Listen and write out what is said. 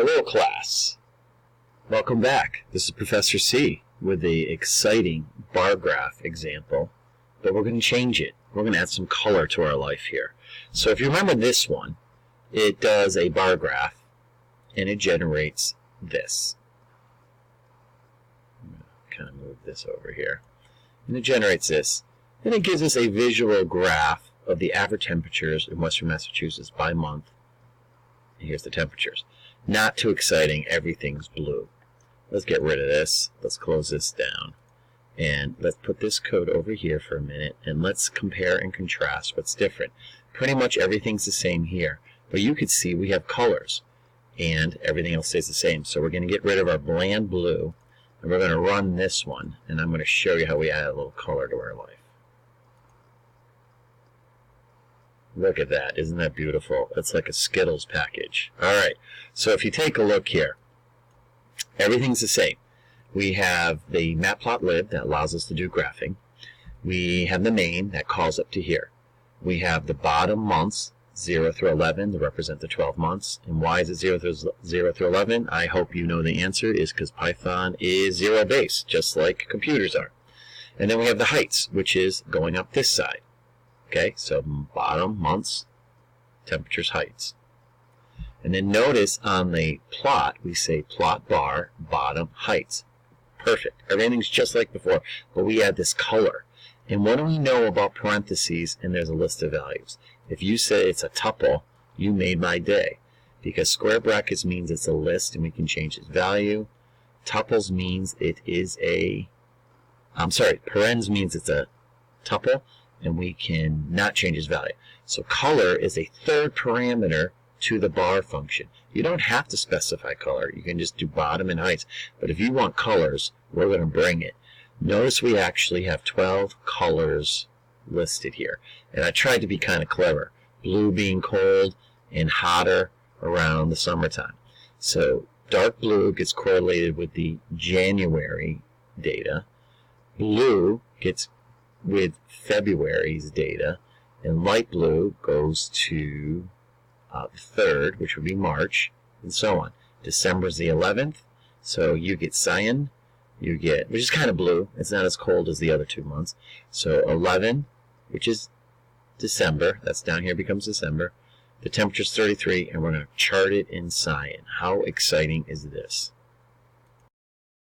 Hello class, welcome back. This is Professor C with the exciting bar graph example, but we're going to change it. We're going to add some color to our life here. So if you remember this one, it does a bar graph and it generates this. I'm going to kind of move this over here. And it generates this. And it gives us a visual graph of the average temperatures in Western Massachusetts by month. And here's the temperatures. Not too exciting, everything's blue. Let's get rid of this. Let's close this down. And let's put this code over here for a minute, and let's compare and contrast what's different. Pretty much everything's the same here, but you can see we have colors, and everything else stays the same. So we're going to get rid of our bland blue, and we're going to run this one, and I'm going to show you how we add a little color to our life. Look at that. Isn't that beautiful? It's like a Skittles package. All right. So if you take a look here, everything's the same. We have the matplotlib that allows us to do graphing. We have the main that calls up to here. We have the bottom months, 0 through 11, to represent the 12 months. And why is it 0 through 11? I hope you know the answer is because Python is zero-based, just like computers are. And then we have the heights, which is going up this side. Okay, so bottom, months, temperatures, heights. And then notice on the plot, we say plot bar, bottom, heights. Perfect. Everything's just like before, but we add this color. And what do we know about parentheses and there's a list of values? If you say it's a tuple, you made my day. Because square brackets means it's a list and we can change its value. Tuples means it is parens means it's a tuple, and we can not change its value. So color is a third parameter to the bar function. You don't have to specify color. You can just do bottom and heights. But if you want colors, we're going to bring it. Notice we actually have 12 colors listed here. And I tried to be kind of clever. Blue being cold and hotter around the summertime. So dark blue gets correlated with the January data. Blue gets with February's data, and light blue goes to the 3rd, which would be March, and so on. December's the 11th, so you get cyan, which is kind of blue. It's not as cold as the other 2 months. So 11, which is December, that's down here, becomes December. The temperature's 33, and we're going to chart it in cyan. How exciting is this?